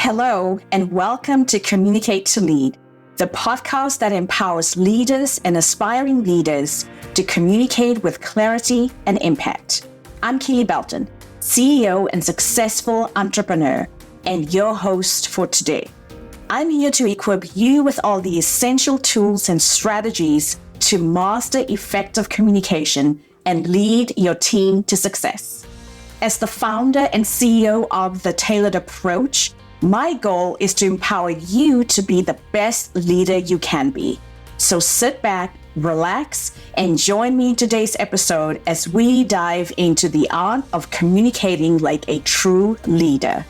Hello, and welcome to Communicate to Lead, the podcast that empowers leaders and aspiring leaders to communicate with clarity and impact. I'm Kele Belton, CEO and successful entrepreneur, and your host for today. I'm here to equip you with all the essential tools and strategies to master effective communication and lead your team to success. As the founder and CEO of The Tailored Approach, my goal is to empower you to be the best leader you can be. So sit back, relax, and join me in today's episode as we dive into the art of communicating like a true leader.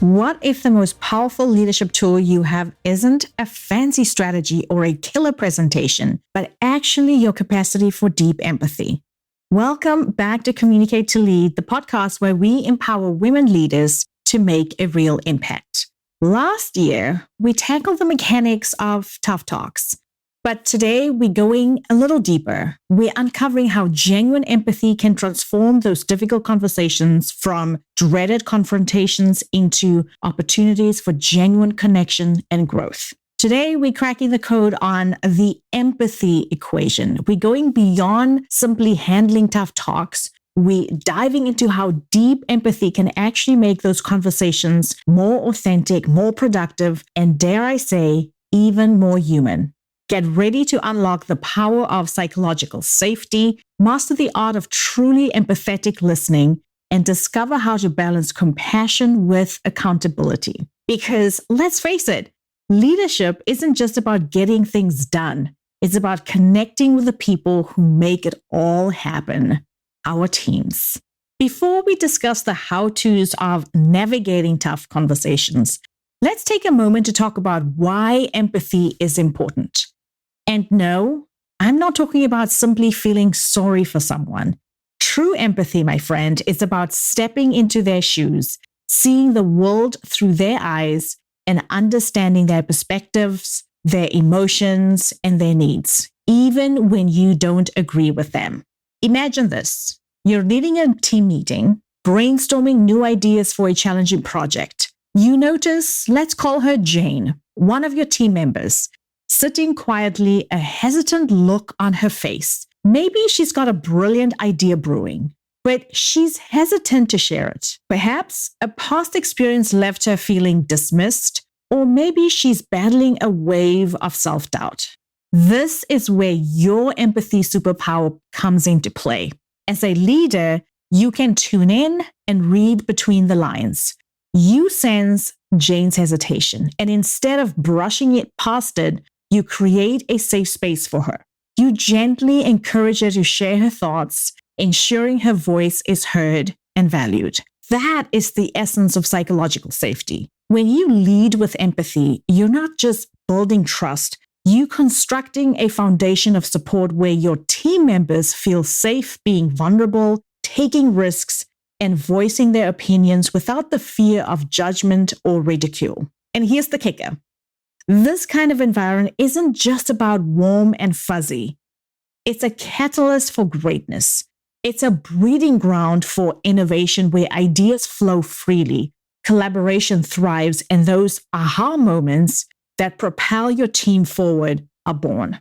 What if the most powerful leadership tool you have isn't a fancy strategy or a killer presentation, but actually your capacity for deep empathy? Welcome back to Communicate to Lead, the podcast where we empower women leaders to make a real impact. Last year, we tackled the mechanics of tough talks, but today we're going a little deeper. We're uncovering how genuine empathy can transform those difficult conversations from dreaded confrontations into opportunities for genuine connection and growth. Today, we're cracking the code on the empathy equation. We're going beyond simply handling tough talks. We're diving into how deep empathy can actually make those conversations more authentic, more productive, and dare I say, even more human. Get ready to unlock the power of psychological safety, master the art of truly empathetic listening, and discover how to balance compassion with accountability. Because let's face it, leadership isn't just about getting things done. It's about connecting with the people who make it all happen, our teams. Before we discuss the how-tos of navigating tough conversations, let's take a moment to talk about why empathy is important. And no, I'm not talking about simply feeling sorry for someone. True empathy, my friend, is about stepping into their shoes, seeing the world through their eyes, and understanding their perspectives, their emotions, and their needs, even when you don't agree with them. Imagine this. You're leading a team meeting, brainstorming new ideas for a challenging project. You notice, let's call her Jane, one of your team members, sitting quietly, a hesitant look on her face. Maybe she's got a brilliant idea brewing, but she's hesitant to share it. Perhaps a past experience left her feeling dismissed, or maybe she's battling a wave of self-doubt. This is where your empathy superpower comes into play. As a leader, you can tune in and read between the lines. You sense Jane's hesitation, and instead of brushing it past it, you create a safe space for her. You gently encourage her to share her thoughts, ensuring her voice is heard and valued. That is the essence of psychological safety. When you lead with empathy, you're not just building trust, you're constructing a foundation of support where your team members feel safe being vulnerable, taking risks, and voicing their opinions without the fear of judgment or ridicule. And here's the kicker. This kind of environment isn't just about warm and fuzzy. It's a catalyst for greatness. It's a breeding ground for innovation where ideas flow freely, collaboration thrives, and those aha moments that propel your team forward are born.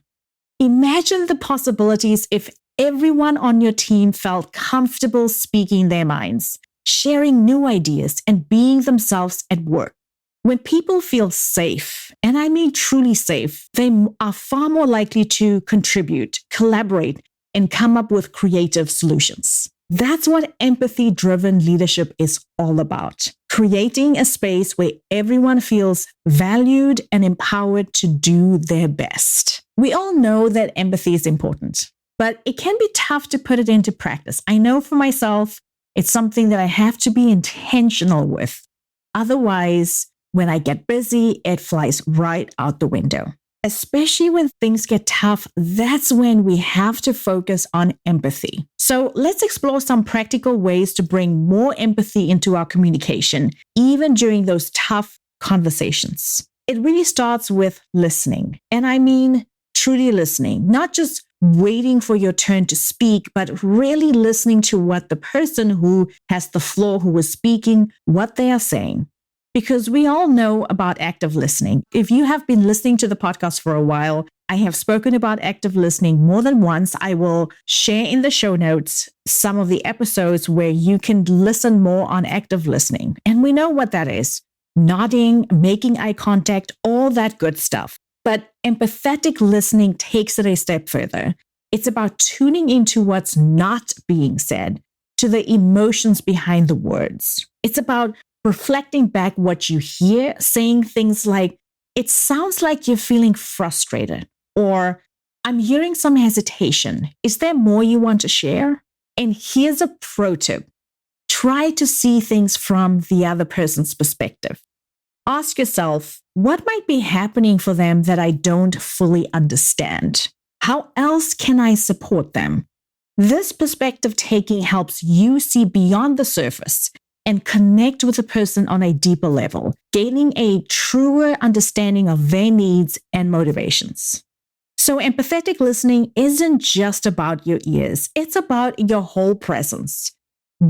Imagine the possibilities if everyone on your team felt comfortable speaking their minds, sharing new ideas, and being themselves at work. When people feel safe, and I mean truly safe, they are far more likely to contribute, collaborate, and come up with creative solutions. That's what empathy-driven leadership is all about. Creating a space where everyone feels valued and empowered to do their best. We all know that empathy is important, but it can be tough to put it into practice. I know for myself, it's something that I have to be intentional with. Otherwise, when I get busy, it flies right out the window. Especially when things get tough, that's when we have to focus on empathy. So let's explore some practical ways to bring more empathy into our communication, even during those tough conversations. It really starts with listening. And I mean truly listening, not just waiting for your turn to speak, but really listening to what the person who has the floor, who is speaking, what they are saying. Because we all know about active listening. If you have been listening to the podcast for a while, I have spoken about active listening more than once. I will share in the show notes some of the episodes where you can listen more on active listening. And we know what that is: nodding, making eye contact, all that good stuff. But empathetic listening takes it a step further. It's about tuning into what's not being said, to the emotions behind the words. It's about reflecting back what you hear, saying things like, "It sounds like you're feeling frustrated," or "I'm hearing some hesitation. Is there more you want to share?" And here's a pro tip. Try to see things from the other person's perspective. Ask yourself, what might be happening for them that I don't fully understand? How else can I support them? This perspective taking helps you see beyond the surface and connect with a person on a deeper level, gaining a truer understanding of their needs and motivations. So empathetic listening isn't just about your ears, it's about your whole presence.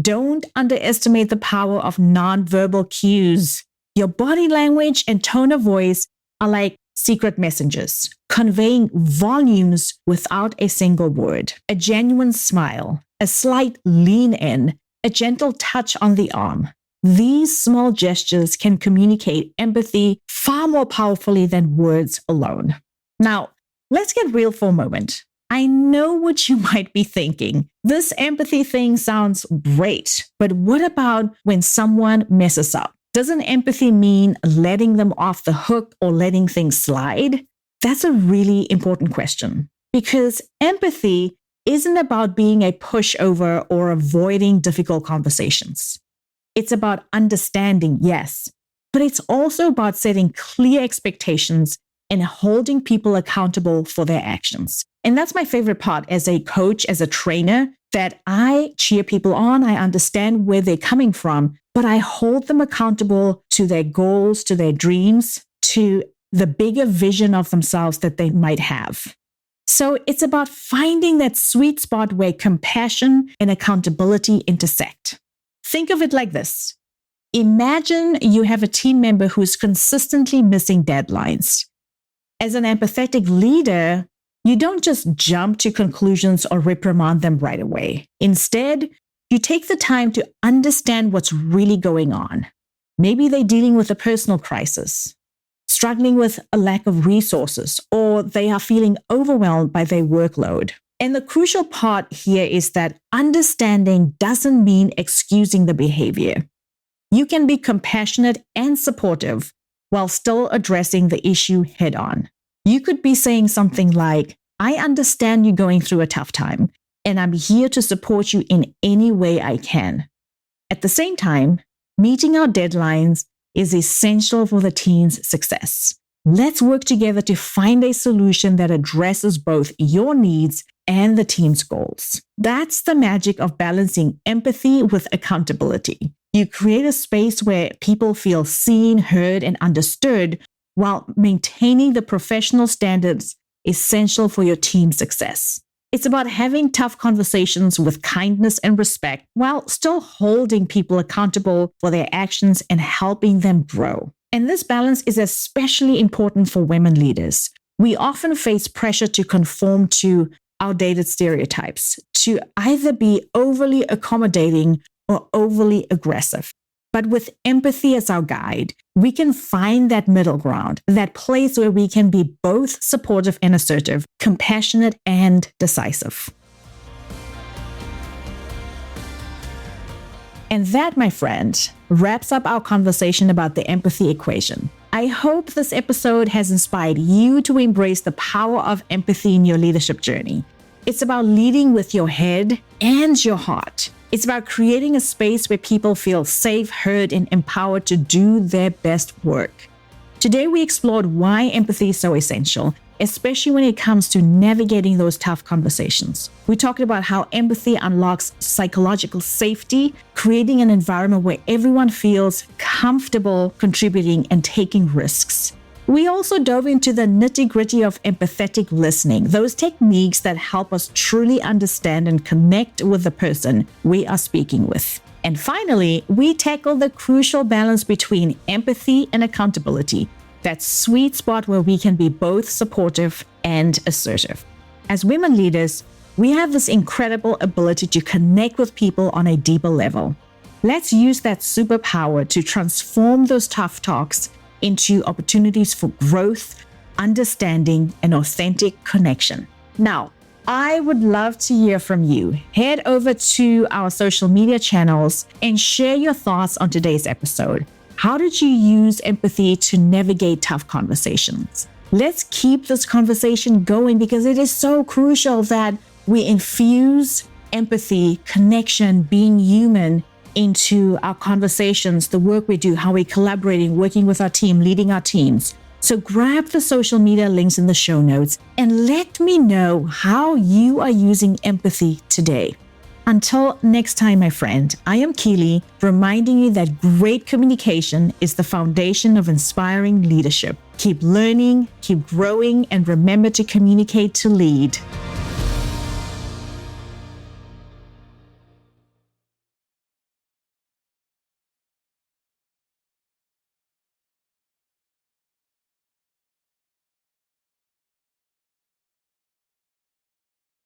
Don't underestimate the power of nonverbal cues. Your body language and tone of voice are like secret messengers, conveying volumes without a single word. A genuine smile, a slight lean in, a gentle touch on the arm. These small gestures can communicate empathy far more powerfully than words alone. Now, let's get real for a moment. I know what you might be thinking. This empathy thing sounds great, but what about when someone messes up? Doesn't empathy mean letting them off the hook or letting things slide? That's a really important question, because empathy isn't about being a pushover or avoiding difficult conversations. It's about understanding, yes, but it's also about setting clear expectations and holding people accountable for their actions. And that's my favorite part as a coach, as a trainer, that I cheer people on. I understand where they're coming from, but I hold them accountable to their goals, to their dreams, to the bigger vision of themselves that they might have. So it's about finding that sweet spot where compassion and accountability intersect. Think of it like this. Imagine you have a team member who's consistently missing deadlines. As an empathetic leader, you don't just jump to conclusions or reprimand them right away. Instead, you take the time to understand what's really going on. Maybe they're dealing with a personal crisis, struggling with a lack of resources, or they are feeling overwhelmed by their workload. And the crucial part here is that understanding doesn't mean excusing the behavior. You can be compassionate and supportive while still addressing the issue head on. You could be saying something like, "I understand you're going through a tough time, and I'm here to support you in any way I can." At the same time, meeting our deadlines is essential for the team's success. Let's work together to find a solution that addresses both your needs and the team's goals. That's the magic of balancing empathy with accountability. You create a space where people feel seen, heard, and understood while maintaining the professional standards essential for your team's success. It's about having tough conversations with kindness and respect while still holding people accountable for their actions and helping them grow. And this balance is especially important for women leaders. We often face pressure to conform to outdated stereotypes, to either be overly accommodating or overly aggressive. But with empathy as our guide, we can find that middle ground, that place where we can be both supportive and assertive, compassionate and decisive. And that, my friend, wraps up our conversation about the empathy equation. I hope this episode has inspired you to embrace the power of empathy in your leadership journey. It's about leading with your head and your heart. It's about creating a space where people feel safe, heard, and empowered to do their best work. Today, we explored why empathy is so essential, especially when it comes to navigating those tough conversations. We talked about how empathy unlocks psychological safety, creating an environment where everyone feels comfortable contributing and taking risks. We also dove into the nitty-gritty of empathetic listening, those techniques that help us truly understand and connect with the person we are speaking with. And finally, we tackle the crucial balance between empathy and accountability, that sweet spot where we can be both supportive and assertive. As women leaders, we have this incredible ability to connect with people on a deeper level. Let's use that superpower to transform those tough talks into opportunities for growth, understanding, and authentic connection. Now, I would love to hear from you. Head over to our social media channels and share your thoughts on today's episode. How did you use empathy to navigate tough conversations? Let's keep this conversation going because it is so crucial that we infuse empathy, connection, being human into our conversations, the work we do, how we're collaborating, working with our team, leading our teams. So grab the social media links in the show notes and let me know how you are using empathy today. Until next time, my friend, I am Kele, reminding you that great communication is the foundation of inspiring leadership. Keep learning, keep growing, and remember to communicate to lead.